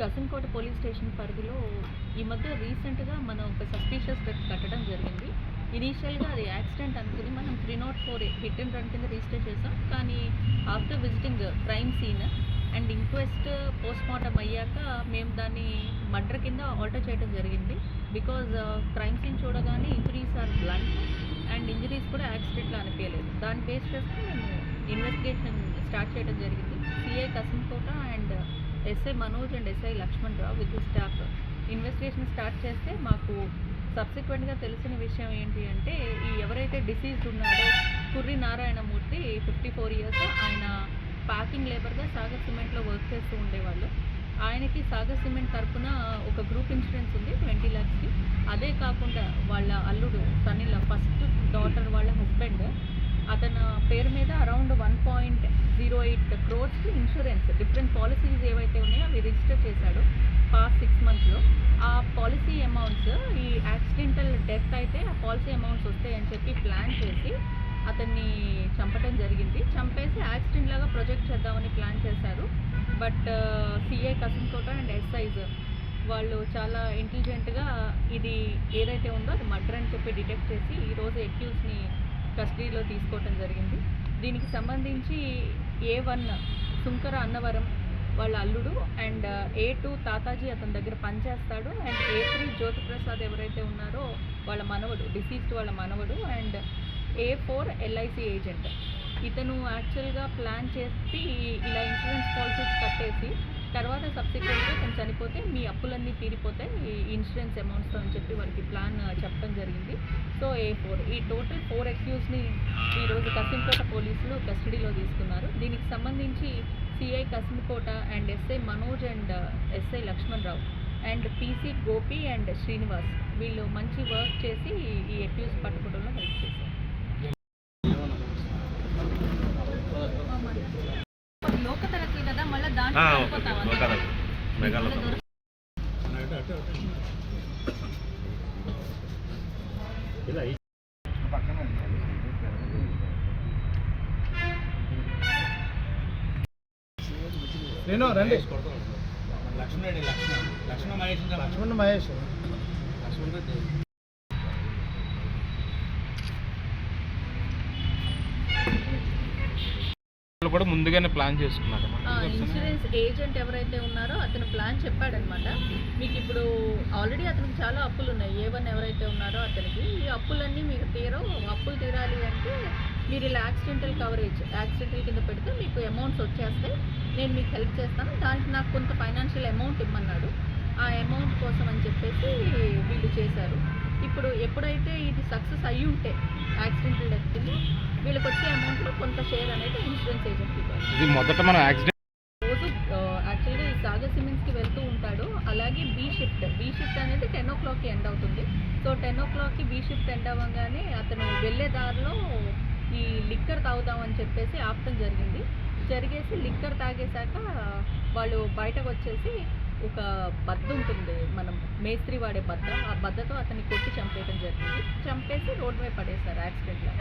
Kasimkota police station పరిధిలో ఈ మధ్య రీసెంట్గా మనం ఒక సస్పీషియస్ డెత్ కట్టడం జరిగింది. ఇనీషియల్గా అది యాక్సిడెంట్ అనుకుని మనం 304 హిట్ అండ్ రన్ కింద రిజిస్టర్ చేసాం. కానీ after visiting crime scene and inquest postmortem అయ్యాక మేము దాన్ని మర్డర్ కింద ఆల్టర్ చేయడం జరిగింది. బికాజ్ క్రైమ్ సీన్ చూడగానే injuries are blunt and injuries కూడా యాక్సిడెంట్లో అనిపించలేదు. దాన్ని బేస్ చేసుకుని మేము ఇన్వెస్టిగేషన్ స్టార్ట్ చేయడం జరిగింది. CI Kasimkota and SI Manoj and SI Lakshman Rao with staff investigation start చేస్తే మాకు సబ్సిక్వెంట్గా తెలిసిన విషయం ఏంటి అంటే, ఈ ఎవరైతే డిసీజ్డ్ ఉన్నాడో కుర్రి నారాయణమూర్తి 54 years, ఆయన ప్యాకింగ్ లేబర్గా సాగర్ సిమెంట్లో వర్క్ చేస్తూ ఉండేవాళ్ళు. ఆయనకి సాగర్ సిమెంట్ తరఫున ఒక గ్రూప్ ఇన్సూరెన్స్ ఉంది 20 lakhsకి. అదే కాకుండా వాళ్ళ అల్లుడు సన్నిల ఫస్ట్ డాటర్ వాళ్ళ హస్బెండ్ అతని పేరు మీద around 1.08 crores insurance different policies ఏవైతే ఉన్నాయో అవి రిజిస్టర్ చేశాడు పాస్ట్ 6 monthsలో. ఆ పాలసీ అమౌంట్స్ ఈ యాక్సిడెంటల్ డెత్ అయితే ఆ పాలసీ అమౌంట్స్ వస్తాయని చెప్పి ప్లాన్ చేసి అతన్ని చంపడం జరిగింది. చంపేసి యాక్సిడెంట్ లాగా ప్రొజెక్ట్ చేద్దామని ప్లాన్ చేశారు. But CI Kasimkota and SIs వాళ్ళు చాలా ఇంటెలిజెంట్గా ఇది ఏదైతే ఉందో అది మర్డర్ అని చెప్పి డిటెక్ట్ చేసి ఈరోజు అక్యూజ్ని కస్టడీలో తీసుకోవటం జరిగింది. దీనికి సంబంధించి A1 సుంకర అన్నవరం వాళ్ళ అల్లుడు అండ్ A2 తాతాజీ అతని దగ్గర పనిచేస్తాడు అండ్ A3 జ్యోతిప్రసాద్ ఎవరైతే ఉన్నారో వాళ్ళ మనవడు, డిసీజ్డ్ వాళ్ళ మనవడు అండ్ A4 LIC ఏజెంట్. ఇతను యాక్చువల్గా ప్లాన్ చేసి ఇలా ఇన్సూరెన్స్ పాలసీస్ కట్టేసి తర్వాత సబ్సిక్వెంట్గా తను చనిపోతే మీ అప్పులన్నీ తీరిపోతాయి ఈ ఇన్సూరెన్స్ అమౌంట్స్తో అని చెప్పి వాళ్ళకి ప్లాన్ చెప్పడం జరిగింది. సో A4 ఈ టోటల్ 4 అక్యూజ్ని ఈరోజు కసింకోట పోలీసులు కస్టడీలో తీసుకున్నారు. దీనికి సంబంధించి CI Kasimkota and SI Manoj and SI Lakshman Rao and PC Gopi and Srinivas వీళ్ళు మంచి వర్క్ చేసి ఈ అక్యూజ్ పట్టుకోవడంలో హెల్ప్ చేశారు. లోకతరకి కదా మళ్ళీ దాంట్లో నేను రండి లక్ష్మణ మహేష్ కూడా ముందుగానే ప్లాన్ చేసుకున్నాడు. ఇన్సూరెన్స్ ఏజెంట్ ఎవరైతే ఉన్నారో అతను ప్లాన్ చెప్పాడనమాట. మీకు ఇప్పుడు ఆల్రెడీ అతనికి చాలా అప్పులు ఉన్నాయి. A1 ఎవరైతే ఉన్నారో అతనికి ఈ అప్పులన్నీ మీకు అప్పులు తీరాలి అంటే మీరు ఇలా యాక్సిడెంటల్ కవరేజ్ యాక్సిడెంటల్ కింద పెడితే మీకు అమౌంట్స్ వచ్చేస్తాయి, నేను మీకు హెల్ప్ చేస్తాను, దానికి నాకు కొంత ఫైనాన్షియల్ అమౌంట్ ఇమ్మన్నాడు. ఆ అమౌంట్ కోసం అని చెప్పేసి వీళ్ళు చేశారు. ఇప్పుడు ఎప్పుడైతే ఇది సక్సెస్ అయ్యి ఉంటే యాక్సిడెంటల్ డెత్ కింద వీళ్ళకి వచ్చే అమౌంట్లో కొంత షేర్ అనేది ఇన్సూరెన్స్ ఏజెంట్కి ఇది మొదట మనం యాక్సిడెంట్ రోజు యాక్చువల్గా ఈ సాగర్ సిమెంట్స్కి వెళ్తూ ఉంటాడు. అలాగే బీ షిఫ్ట్ అనేది 10 o'clockకి ఎండ్ అవుతుంది. సో 10 o'clockకి బీ షిఫ్ట్ ఎండ్ అవ్వగానే అతను వెళ్ళే దారిలో ఈ లిక్కర్ తాగుదామని చెప్పేసి ఆపటం జరిగేసి లిక్కర్ తాగేశాక వాళ్ళు బయటకు వచ్చేసి ఒక బద్ద ఉంటుంది, మనం మేస్త్రి వాడే బద్ద, ఆ బద్దతో అతన్ని కొట్టి చంపేయడం జరిగింది. చంపేసి రోడ్ మీద పడేశారు యాక్సిడెంట్లో.